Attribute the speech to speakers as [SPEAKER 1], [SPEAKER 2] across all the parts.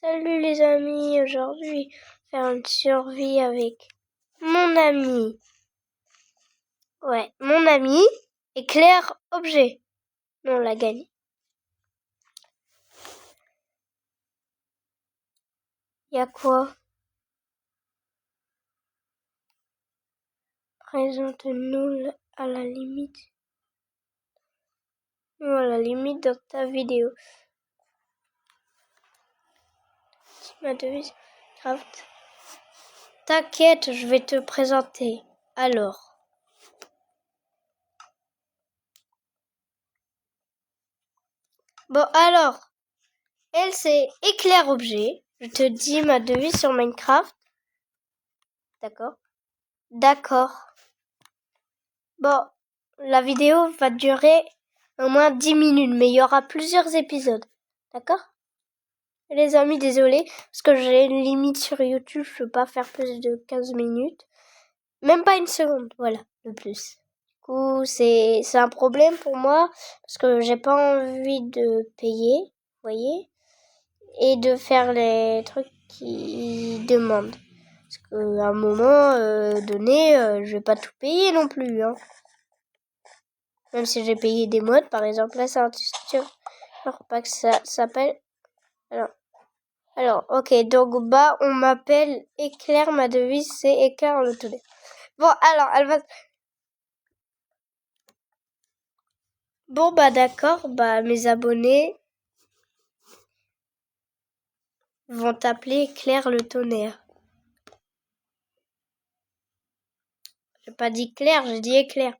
[SPEAKER 1] Salut les amis, aujourd'hui, faire une survie avec mon ami. Ouais, mon ami, éclair objet. On l'a gagné. Y a quoi? Présente-nous à la limite. Ou à la limite dans ta vidéo. Ma devise, craft. T'inquiète, je vais te présenter. Alors. Bon, alors. Elle, c'est éclair objet. Je te dis ma devise sur Minecraft. D'accord? D'accord. Bon, la vidéo va durer au moins 10 minutes, mais il y aura plusieurs épisodes. D'accord? Les amis, désolé, parce que j'ai une limite sur YouTube, je peux pas faire plus de 15 minutes. Même pas une seconde, voilà, de plus. Du coup, c'est un problème pour moi, parce que j'ai pas envie de payer, vous voyez, et de faire les trucs qui demandent. Parce qu'à un moment donné, je vais pas tout payer non plus, hein. Même si j'ai payé des modes, par exemple, là, c'est un tutoriel. Alors, pas que ça s'appelle. Alors, ok, donc, bah, on m'appelle Éclair, ma devise, c'est Éclair le tonnerre. Bon, alors, elle va. Bon, bah, d'accord, bah, mes abonnés vont t'appeler Éclair le tonnerre. J'ai pas dit Claire, j'ai dit Éclair.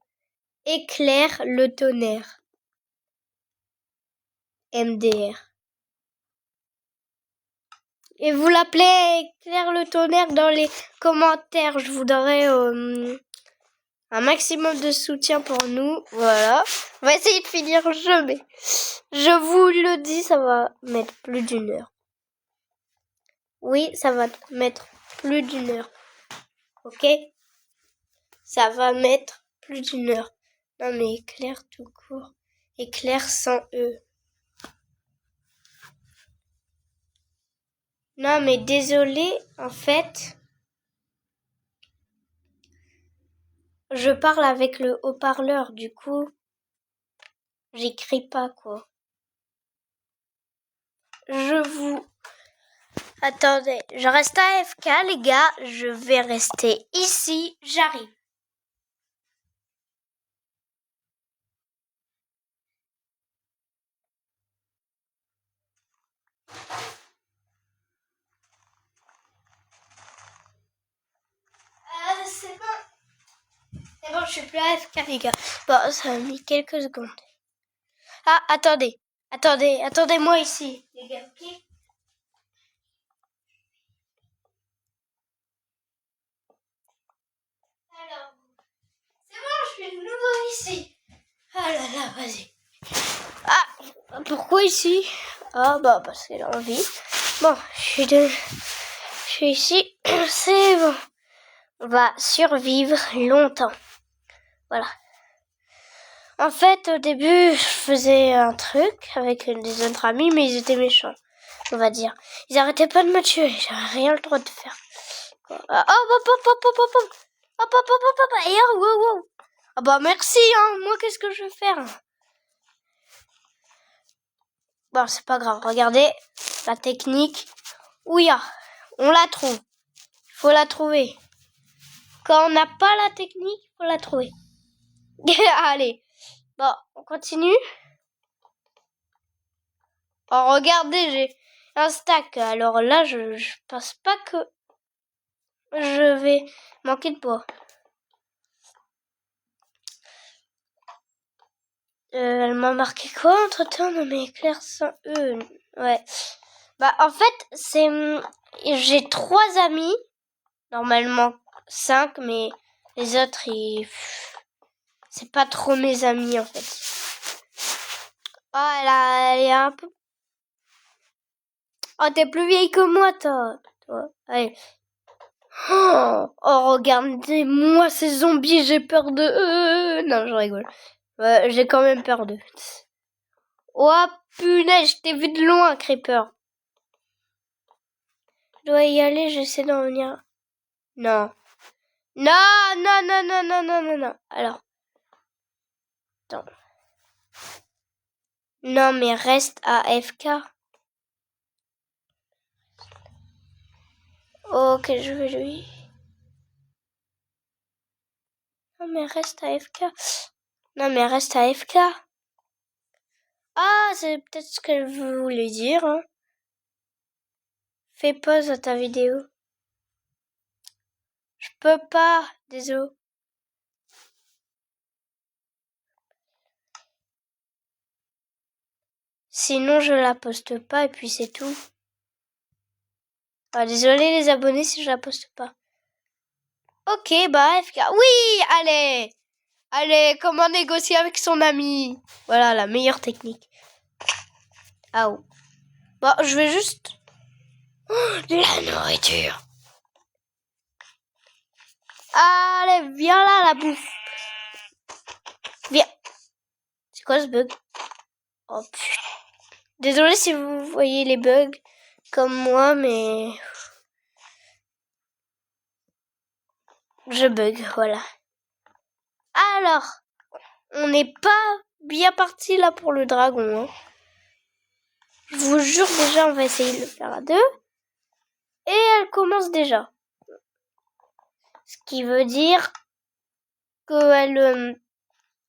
[SPEAKER 1] Éclair le tonnerre. MDR. Et vous l'appelez Éclair le tonnerre dans les commentaires. Je voudrais un maximum de soutien pour nous. Voilà. On va essayer de finir le jeu, mais je vous le dis, ça va mettre plus d'une heure. Oui, ça va mettre plus d'une heure. Ok? Ça va mettre plus d'une heure. Non, mais éclair tout court. Éclair sans E. Non, mais désolé, en fait, je parle avec le haut-parleur, du coup, j'écris pas, quoi. Je vous... Attendez, je reste AFK, les gars, je vais rester ici, j'arrive. C'est bon, je suis plus AFK, les gars. Bon, ça a mis quelques secondes. Ah, attendez-moi ici, les gars, ok? Alors, c'est bon, je suis de nouveau ici. Ah là là, vas-y. Ah, pourquoi ici? Ah bah parce qu'elle a envie. Bon, je suis ici, c'est bon. On va survivre longtemps. Voilà. En fait, au début, je faisais un truc avec des autres amis, mais ils étaient méchants, on va dire. Ils arrêtaient pas de me tuer, j'avais rien le droit de faire. Ah, et oh, wow. Ah bah merci, hein, moi qu'est-ce que je vais faire? Bon, c'est pas grave, regardez, la technique. Ouya, on la trouve. Faut la trouver. Quand on n'a pas la technique, faut la trouver. Allez, bon, on continue. Oh, regardez, j'ai un stack. Alors là, je pense pas que je vais manquer de bois. Elle m'a marqué quoi entre-temps? Non mais éclair sans E. Ouais. Bah en fait, j'ai 3 amis. Normalement 5, mais les autres, c'est pas trop mes amis en fait. Oh, elle est un peu... Oh, t'es plus vieille que moi, toi. Allez. Oh, regardez-moi ces zombies, j'ai peur de eux. Non, je rigole. J'ai quand même peur d'eux. Oh, punaise, je t'ai vu de loin, Creeper. Je dois y aller, j'essaie d'en venir. Non. Non, non, non, non, non, non, non, non. Alors. Attends. Non, mais reste à AFK. Ok, je vais lui. Non, mais reste à AFK. Non, mais reste à AFK. Ah, c'est peut-être ce qu'elle voulait dire, hein. Fais pause à ta vidéo. Je peux pas, désolé. Sinon, je la poste pas et puis c'est tout. Ah, désolé les abonnés si je la poste pas. Ok, bah FK. Oui, allez. Allez, comment négocier avec son ami? Voilà, la meilleure technique. Ah oh. Bon, je vais juste... Oh, la nourriture. Allez, viens là, la bouffe. Viens. C'est quoi ce bug? Oh putain. Désolé si vous voyez les bugs comme moi, mais... Je bug, voilà. Alors, on n'est pas bien parti là pour le dragon. Hein. Je vous jure déjà, on va essayer de le faire à deux. Et elle commence déjà. Ce qui veut dire qu'elle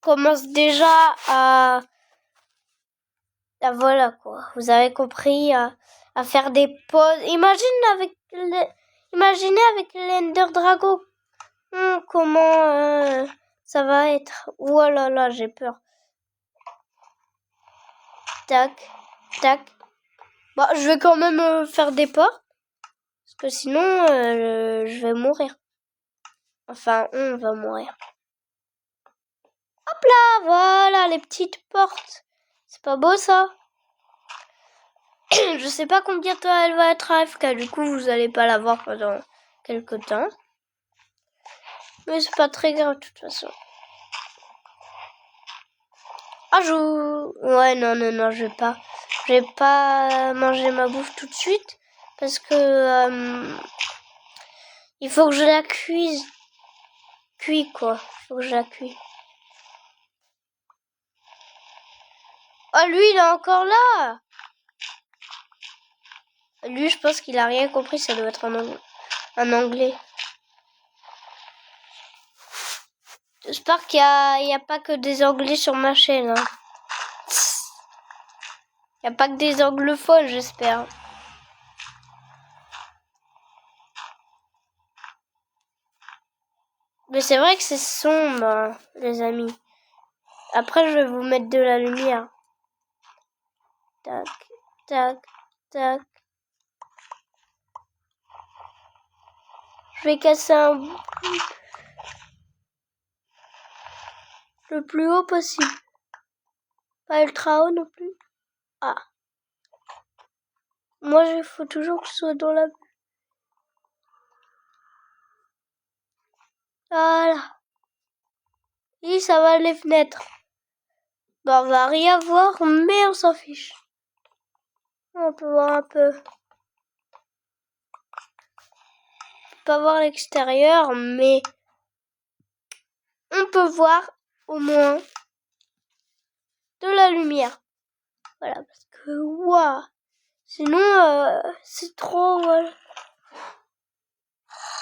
[SPEAKER 1] commence déjà à... Voilà quoi. Vous avez compris, à faire des pauses. Imaginez avec l'Ender Dragon. Comment ça va être. Oh là là, j'ai peur. Tac, tac. Bon, je vais quand même faire des pas. Parce que sinon, je vais mourir. Enfin, on va mourir. Hop là, voilà, les petites portes. C'est pas beau, ça? Je sais pas combien de temps elle va être AFK. Du coup, vous allez pas la voir pendant quelques temps. Mais c'est pas très grave, de toute façon. Ah, ouais, non, non, non, je vais pas manger ma bouffe tout de suite. Parce que... il faut que je la cuise. Cuis, quoi. Il faut que je la cuise. Oh, lui, il est encore là. Lui, je pense qu'il a rien compris. Ça doit être un anglais. J'espère qu'il y a pas que des anglais sur ma chaîne. Hein. Il n'y a pas que des anglophones, j'espère. Mais c'est vrai que c'est sombre, hein, les amis. Après, je vais vous mettre de la lumière. Tac, tac, tac. Je vais casser le plus haut possible. Pas ultra haut non plus. Ah. Moi, il faut toujours que je sois dans la... Voilà. Et ça va les fenêtres. Bon, on va rien voir, mais on s'en fiche. On peut voir un peu. On peut pas voir l'extérieur, mais on peut voir au moins de la lumière. Voilà, parce que waouh. Sinon, c'est trop... Voilà.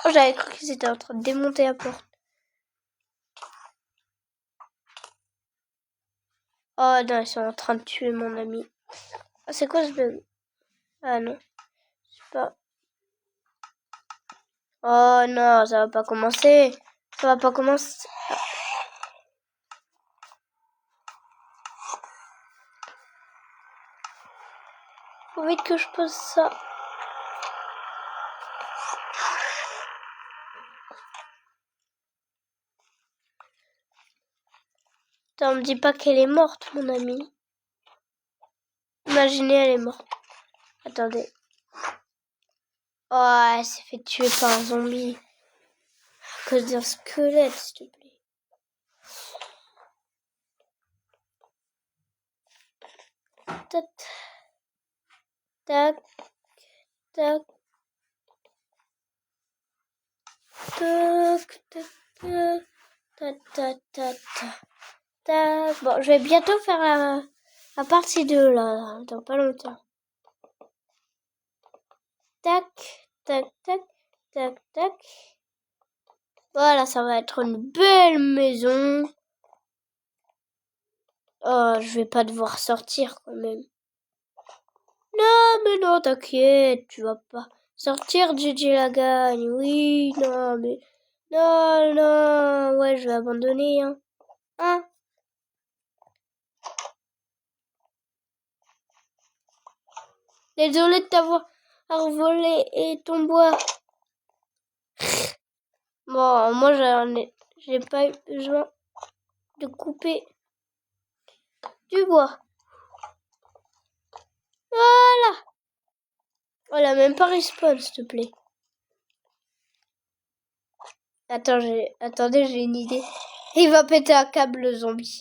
[SPEAKER 1] Oh, j'avais cru qu'ils étaient en train de démonter la porte. Oh non, ils sont en train de tuer mon ami. Ah, c'est quoi ce bug? Ah non. Je sais pas. Oh non, ça va pas commencer. Ça va pas commencer. Faut vite que je pose ça. Attends, me dis pas qu'elle est morte, mon amie. Imaginez, elle est morte. Attendez. Oh, elle s'est fait tuer par un zombie. À cause d'un squelette, s'il te plaît. Tac. Tac. Tac. Tac, tac, tac, tac, tac, tac, tac. Bon, je vais bientôt faire la partie 2 là, dans pas longtemps. Tac, tac, tac, tac, tac. Voilà, ça va être une belle maison. Oh, je vais pas devoir sortir quand même. Non, mais non, t'inquiète, tu vas pas sortir, Gigi la gagne. Oui, non, mais... Non, non, ouais, je vais abandonner, hein. Hein? Désolé de t'avoir volé et ton bois. Bon, moi, j'ai pas eu besoin de couper du bois. Voilà. Voilà, même pas respawn, s'il te plaît. Attendez, j'ai une idée. Il va péter un câble, le zombie.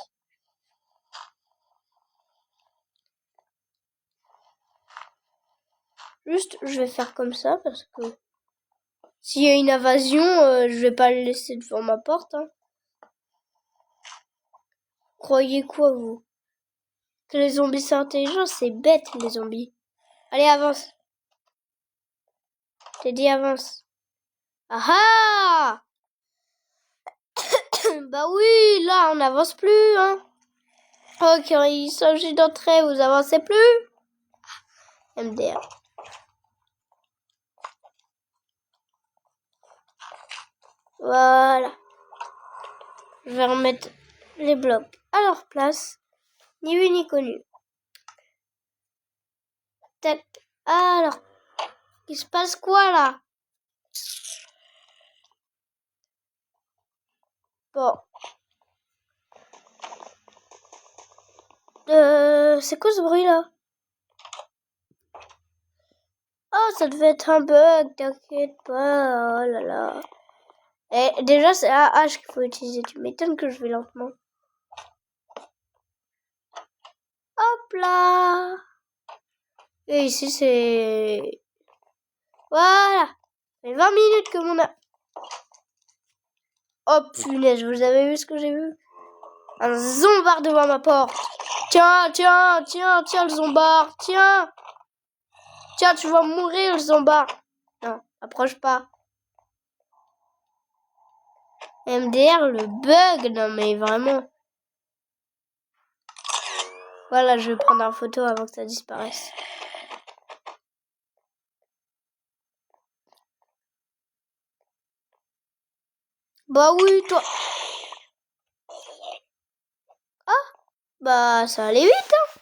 [SPEAKER 1] Juste, je vais faire comme ça, parce que s'il y a une invasion, je vais pas le laisser devant ma porte. Hein. Croyez quoi, vous? Que les zombies sont intelligents, c'est bête, les zombies. Allez, avance. T'ai dit avance. Ah ah! Bah oui, là, on n'avance plus, hein. Ok, il s'agit d'entrer, vous avancez plus? MDR. Voilà. Je vais remettre les blocs à leur place. Ni vu ni connu. Tac. Alors, il se passe quoi là? Bon. C'est quoi ce bruit là? Oh, ça devait être un bug, t'inquiète pas. Oh là là. Et déjà, c'est la hache qu'il faut utiliser. Tu m'étonnes que je vais lentement. Hop là. Et ici, c'est... Voilà. Ça fait 20 minutes que mon... Oh punaise, vous avez vu ce que j'ai vu? Un zombard devant ma porte. Tiens, tiens, tiens, tiens, le zombard. Tiens. Tiens, tu vas mourir, le zombard. Non, approche pas. MDR, le bug. Non, mais vraiment. Voilà, je vais prendre une photo avant que ça disparaisse. Bah oui, toi. Ah, bah ça allait vite, hein.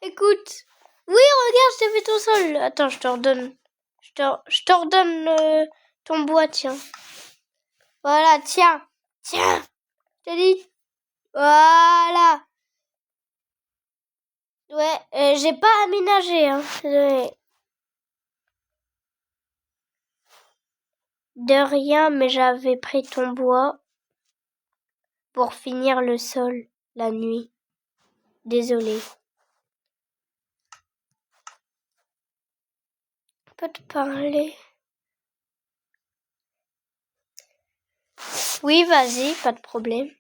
[SPEAKER 1] Écoute. Oui, regarde, je t'ai fait ton sol. Attends, je te redonne. Je te redonne ton bois, tiens. Voilà, tiens. Tiens. Je t'ai dit. Voilà. Ouais, j'ai pas aménagé, hein. De rien, mais j'avais pris ton bois pour finir le sol la nuit. Désolée. Je peux te parler? Oui, vas-y, pas de problème.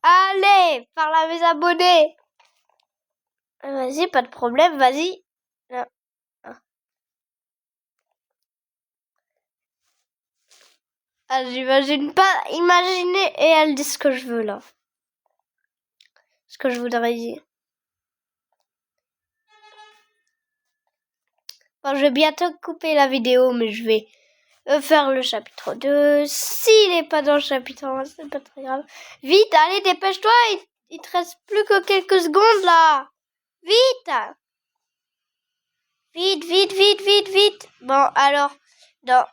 [SPEAKER 1] Allez, parle à mes abonnés. Vas-y, pas de problème, vas-y. Ah, j'imagine pas imaginer et elle dit ce que je veux là. Ce que je voudrais dire. Bon, je vais bientôt couper la vidéo, mais je vais faire le chapitre 2. S'il n'est pas dans le chapitre 1, c'est pas très grave. Vite, allez, dépêche-toi, il te reste plus que quelques secondes là. Vite. Vite, vite, vite, vite, vite. Bon, alors, dans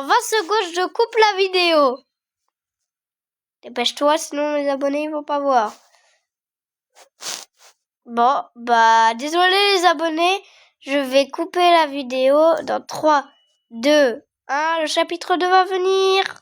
[SPEAKER 1] 20 secondes, je coupe la vidéo. Dépêche-toi, sinon les abonnés ils vont pas voir. Bon, bah, désolé les abonnés, je vais couper la vidéo dans 3, 2, 1. Le chapitre 2 va venir.